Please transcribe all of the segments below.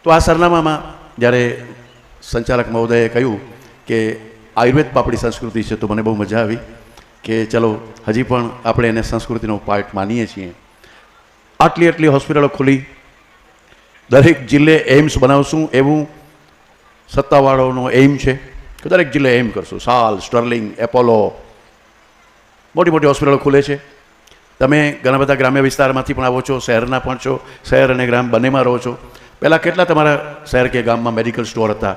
તો આ સરનામામાં જ્યારે સંચાલક મહોદયે કહ્યું કે આયુર્વેદ આપણી સંસ્કૃતિ છે, તો મને બહુ મજા આવી કે ચલો હજી પણ આપણે એને સંસ્કૃતિનો પાર્ટ માનીએ છીએ. આટલી હોસ્પિટલો ખુલી, દરેક જિલ્લે એમ્સ બનાવશું એવું સત્તાવાળાનો એમ છે કે દરેક જિલ્લે એમ કરશું. સાલ, સ્ટર્લિંગ, એપોલો, મોટી મોટી હોસ્પિટલો ખુલે છે. તમે ઘણા બધા ગ્રામ્ય વિસ્તારમાંથી પણ આવો છો, શહેરના પણ છો, શહેર અને ગ્રામ બંનેમાં રહો છો. પહેલાં કેટલા તમારા શહેર કે ગામમાં મેડિકલ સ્ટોર હતા?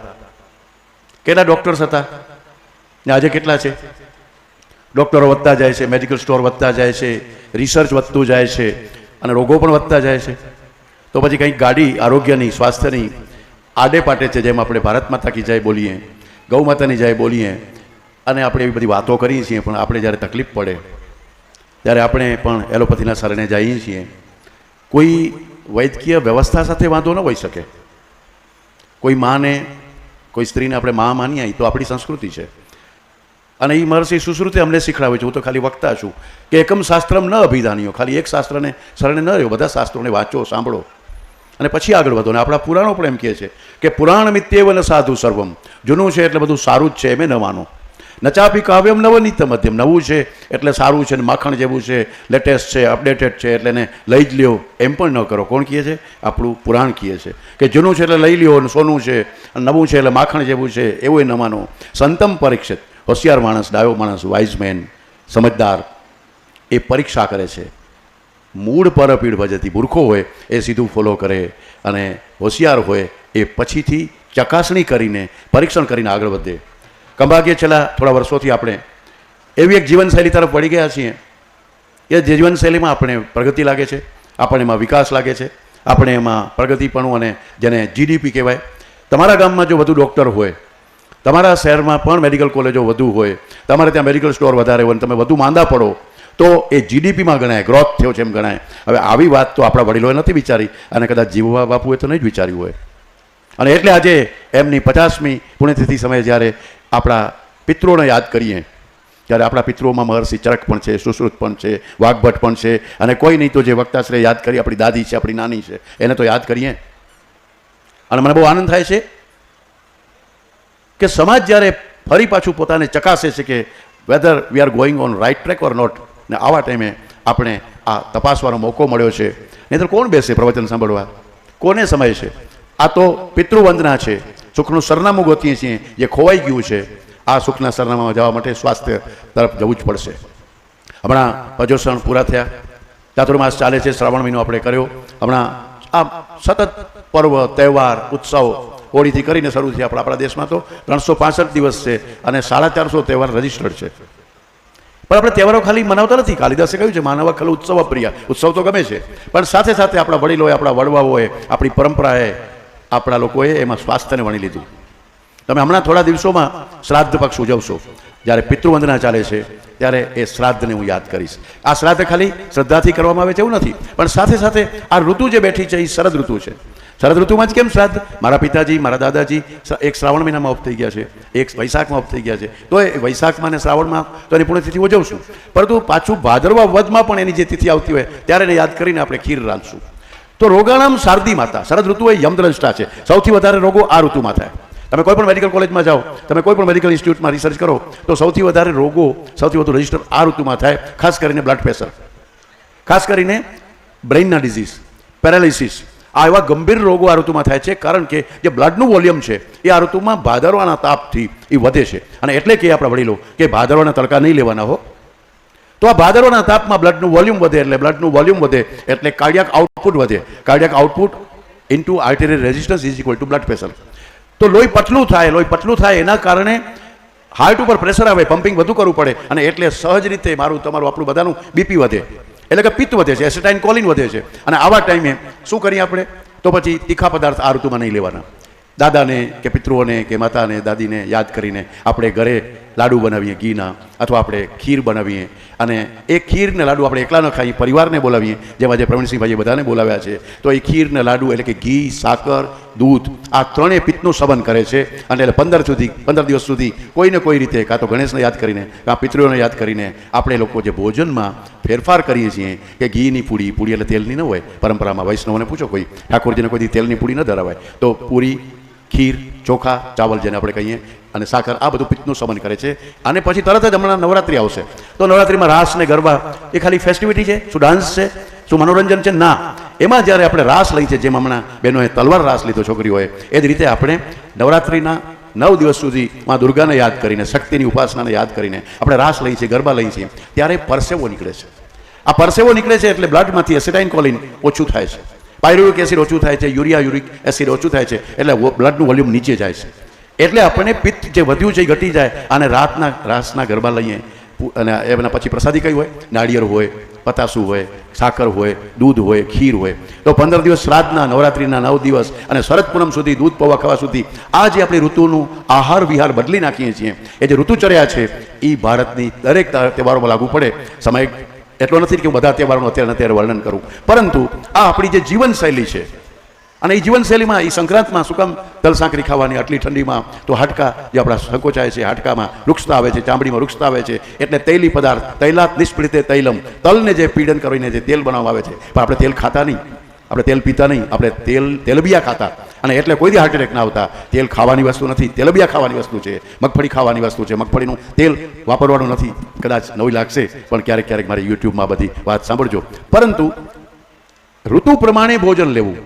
કેટલા ડૉક્ટર્સ હતા ને આજે કેટલા છે? ડૉક્ટરો વધતા જાય છે, મેડિકલ સ્ટોર વધતા જાય છે, રિસર્ચ વધતું જાય છે અને રોગો પણ વધતા જાય છે. તો પછી કંઈક ગાડી આરોગ્યની, સ્વાસ્થ્યની આડે પાટે છે, જેમ આપણે ભારત માતા કી જય બોલીએ, ગૌ માતાની જય બોલીએ અને આપણે એવી બધી વાતો કરીએ છીએ, પણ આપણે જ્યારે તકલીફ પડે ત્યારે આપણે પણ એલોપેથીના શરણે જઈએ છીએ. કોઈ વૈદ્યકીય વ્યવસ્થા સાથે વાંધો ન હોઈ શકે. કોઈ માને, કોઈ સ્ત્રીને આપણે મા માનીએ તો આપણી સંસ્કૃતિ છે. અને એ મહર્ષિ સુશ્રુતે અમને શીખડાવે છે. હું તો ખાલી વક્તા છું કે એકમ શાસ્ત્રમ ન અભિધાનીઓ, ખાલી એક શાસ્ત્રને શરણે ન રહ્યો, બધા શાસ્ત્રોને વાંચો, સાંભળો અને પછી આગળ વધો. ને આપણા પુરાણો પણ એમ કહે છે કે પુરાણ મિત્યેવ ન સાધુ સર્વમ, જૂનું છે એટલે બધું સારું જ છે, એમ ન માનો. નચાપી કાવ્યમ નવનીત મધ્યમ, નવું છે એટલે સારું છે ને માખણ જેવું છે, લેટેસ્ટ છે, અપડેટેડ છે એટલે એને લઈ જ લ્યો, એમ પણ ન કરો. કોણ કહે છે? આપણું પુરાણ કહે છે કે જૂનું છે એટલે લઈ લ્યો, સોનું છે, નવું છે એટલે માખણ જેવું છે, એવું ન માનો. સંતમ પરીક્ષિત, હોશિયાર માણસ, ડાયો માણસ, વાઇઝ મેન, સમજદાર, એ પરીક્ષા કરે છે. મૂળ પર પીડ ભજતી, મૂર્ખો હોય એ સીધું ફોલો કરે અને હોશિયાર હોય એ પછીથી ચકાસણી કરીને, પરીક્ષણ કરીને આગળ વધે. કંભાગીએ છેલ્લા થોડા વર્ષોથી આપણે એવી એક જીવનશૈલી તરફ વળી ગયા છીએ એ જીવનશૈલીમાં આપણે પ્રગતિ લાગે છે, આપણને એમાં વિકાસ લાગે છે, આપણે એમાં પ્રગતિપણું અને જેને જીડીપી કહેવાય. તમારા ગામમાં જો વધુ ડૉક્ટર હોય, તમારા શહેરમાં પણ મેડિકલ કોલેજો વધુ હોય, તમારે ત્યાં મેડિકલ સ્ટોર વધારે હોય, તમે વધુ માંદા પડો તો એ જીડીપીમાં ગણાય, ગ્રોથ થયો છે એમ ગણાય. હવે આવી વાત તો આપણા વડીલોએ નથી વિચારી અને કદાચ જીવવા બાપુએ તો નહીં જ વિચાર્યું હોય. અને એટલે આજે એમની 50મી પુણ્યતિથિ સમયે જ્યારે આપણા પિતૃઓને યાદ કરીએ, ત્યારે આપણા પિતૃઓમાં મહર્ષિ ચરક પણ છે, સુશ્રુત પણ છે, વાઘભટ્ટ પણ છે અને કોઈ નહીં તો જે વક્તાશ્રય યાદ કરી, આપણી દાદી છે, આપણી નાની છે, એને તો યાદ કરીએ. અને મને બહુ આનંદ થાય છે કે સમાજ જ્યારે ફરી પાછું પોતાને ચકાસે છે કે whether we are going on right track or not, ને આવા ટાઈમે આપણે આ તપાસવાનો મોકો મળ્યો છે. નહીં તો કોણ બેસે પ્રવચન સાંભળવા? કોને સમય છે? આ તો પિતૃવંદના છે. સુખનું સરનામું ગોતીએ છીએ જે ખોવાઈ ગયું છે. આ સુખના સરનામામાં જવા માટે સ્વાસ્થ્ય તરફ જવું જ પડશે. હમણાં પર્યુષણ પૂરા થયા, ચાતુર્માસ ચાલે છે, શ્રાવણ મહિનો આપણે કર્યો. હમણાં આ સતત પર્વ, તહેવાર, ઉત્સવ હોળીથી કરીને શરૂ થયા. આપણા દેશમાં તો 365 દિવસ છે અને 450 તહેવાર રજિસ્ટર્ડ છે. પણ આપણે તહેવારો ખાલી મનાવતા નથી. કાલિદાસે કહ્યું છે માનવ ખલ ઉત્સવ પ્રિય. ઉત્સવ તો ગમે છે, પણ સાથે સાથે આપણા વડીલોએ, આપણા વડવાઓએ, આપણી પરંપરાએ, આપણા લોકોએ એમાં સ્વાસ્થ્યને વણી લીધું. તમે હમણાં થોડા દિવસોમાં શ્રાદ્ધ પક્ષ ઉજવશો. જ્યારે પિતૃવંદના ચાલે છે ત્યારે એ શ્રાદ્ધને હું યાદ કરીશ. આ શ્રાદ્ધ ખાલી શ્રદ્ધાથી કરવામાં આવે છે એવું નથી, પણ સાથે સાથે આ ઋતુ જે બેઠી છે એ શરદ ઋતુ છે. શરદ ઋતુમાં જ કેમ શ્રાદ્ધ? મારા પિતાજી, મારા દાદાજી એક શ્રાવણ મહિનામાં ઓફ થઈ ગયા છે, એક વૈશાખમાં ઓફ થઈ ગયા છે, તો એ વૈશાખમાં અને શ્રાવણમાં તો એની પુણ્યતિથિ ઉજવશું. પરંતુ પાછું ભાદરવા વદમાં પણ એની જે તિથિ આવતી હોય ત્યારે એને યાદ કરીને આપણે ખીર રાંધશું. તો રોગાણામ શારદી માતા. શરદ ઋતુ એ યમદ્રષ્ટા છે. સૌથી વધારે રોગો આ ઋતુમાં થાય. તમે કોઈ પણ મેડિકલ કોલેજમાં જાઓ, તમે કોઈ પણ મેડિકલ ઇન્સ્ટિટ્યૂટમાં રિસર્ચ કરો તો સૌથી વધારે રોગો, સૌથી વધુ રજિસ્ટર આ ઋતુમાં થાય. ખાસ કરીને બ્લડ પ્રેશર, ખાસ કરીને બ્રેઇનના ડિઝીઝ, પેરાલિસિસ, આ એવા ગંભીર રોગો આ ઋતુમાં થાય છે. કારણ કે જે બ્લડનું વોલ્યુમ છે એ આ ઋતુમાં ભાદરવાના તાપથી એ વધે છે. અને એટલે કે આપણા વડીલો કે ભાદરવાના તડકા નહીં લેવાના હો. તો આ ભાદરવાના તાપમાં બ્લડનું વોલ્યુમ વધે, એટલે બ્લડનું વોલ્યુમ વધે એટલે કાર્ડિયાક આઉટપુટ વધે. Cardiac output into arterial resistance is equal to blood pressure. તો લોહી પતલું થાય, લોહી પતલું થાય એના કારણે હાર્ટ ઉપર પ્રેશર આવે, પમ્પિંગ વધુ કરવું પડે અને એટલે સહજ રીતે મારું, તમારું, આપણું બધાનું બીપી વધે, એટલે કે પિત્ત વધે છે, એસિટાઇન કોલિન વધે છે. અને આવા ટાઈમે શું કરીએ આપણે? તો પછી તીખા પદાર્થ આ ઋતુમાં નહીં લેવાના. દાદાને કે પિતૃઓને કે માતાને, દાદીને યાદ કરીને આપણે ઘરે લાડુ બનાવીએ ઘીના, અથવા આપણે ખીર બનાવીએ, અને એ ખીર ને લાડુ આપણે એકલા ન ખાઈએ, પરિવારને બોલાવીએ, જેમાં જે પ્રવીણસિંહભાઈએ બધાને બોલાવ્યા છે, તો એ ખીર ને લાડુ એટલે કે ઘી, સાકર, દૂધ, આ ત્રણેય પિત્તનું સંબંધ કરે છે. અને એટલે 15 દિવસ સુધી કોઈને કોઈ રીતે કાં તો ગણેશને યાદ કરીને, કાં પિતૃઓને યાદ કરીને આપણે લોકો જે ભોજનમાં ફેરફાર કરીએ છીએ કે ઘીની પૂરી, પૂરી એટલે તેલની ન હોય, પરંપરામાં વૈષ્ણવને પૂછો, કોઈ ઠાકોરજીને કોઈ તેલની પૂરી ન ધરાવાય, તો પૂરી, ખીર, ચોખા, ચાવલ જેને આપણે કહીએ, અને સાકર, આ બધું પિત્તનું સંબંધ કરે છે. અને પછી તરત જ હમણાં નવરાત્રિ આવશે, તો નવરાત્રિમાં રાસ ને ગરબા એ ખાલી ફેસ્ટિવિટી છે? શું ડાન્સ છે? શું મનોરંજન છે? ના. એમાં જ્યારે આપણે રાસ લઈ છે, જેમ હમણાં બહેનોએ તલવાર રાસ લીધો છોકરીઓએ, એ જ રીતે આપણે નવરાત્રિના 9 દિવસ સુધી માં દુર્ગાને યાદ કરીને, શક્તિની ઉપાસનાને યાદ કરીને આપણે રાસ લઈએ છીએ, ગરબા લઈએ છીએ, ત્યારે પરસેવો નીકળે છે. આ પરસેવો નીકળે છે એટલે બ્લડમાંથી એસિટાઇન કોલિન ઓછું થાય છે, પાયરુવિક એસિડ ઓછું થાય છે, યુરિક એસિડ ઓછું થાય છે, એટલે બ્લડનું વોલ્યુમ નીચે જાય છે. એટલે આપણને પિત્ત જે વધ્યું છે એ ઘટી જાય. અને રાસના ગરબા લઈએ, અને એના પછી પ્રસાદી કઈ હોય? નાળિયેર હોય, પતાસું હોય, સાકર હોય, દૂધ હોય, ખીર હોય. તો 15 દિવસ શ્રાદ્ધના, નવરાત્રિના 9 દિવસ અને શરદ પૂનમ સુધી, દૂધ પૌવા ખાવા સુધી, આ જે આપણી ઋતુનું આહાર વિહાર બદલી નાખીએ છીએ, એ જે ઋતુચર્યા છે એ ભારતની દરેક તહેવારોમાં લાગુ પડે. સમય એટલો નથી કે હું બધા તહેવારોનું અત્યારે વર્ણન કરું, પરંતુ આ આપણી જે જીવનશૈલી છે, અને એ જીવનશૈલીમાં એ સંક્રાંતમાં શું કામ તલ સાંકરી ખાવાની આટલી ઠંડીમાં? તો હાડકા જે આપણા સંકોચાય છે, હાડકામાં વૃક્ષતા આવે છે, ચામડીમાં વૃક્ષતા આવે છે, એટલે તૈલી પદાર્થ, તૈલાત નિષ્પીડિતે તૈલમ, તલને જે પીડન કરીને જે તેલ બનાવવામાં આવે છે, પણ આપણે તેલ ખાતા નહીં, આપણે તેલ પીતા નહીં, આપણે તેલબિયા ખાતા. અને એટલે કોઈ દી હાર્ટ એટેક ના આવતા. તેલ ખાવાની વસ્તુ નથી, તેલબિયા ખાવાની વસ્તુ છે, મગફળી ખાવાની વસ્તુ છે, મગફળીનું તેલ વાપરવાનું નથી. કદાચ નવી લાગશે, પણ ક્યારેક મારી યુટ્યુબમાં બધી વાત સાંભળજો. પરંતુ ઋતુ પ્રમાણે ભોજન લેવું.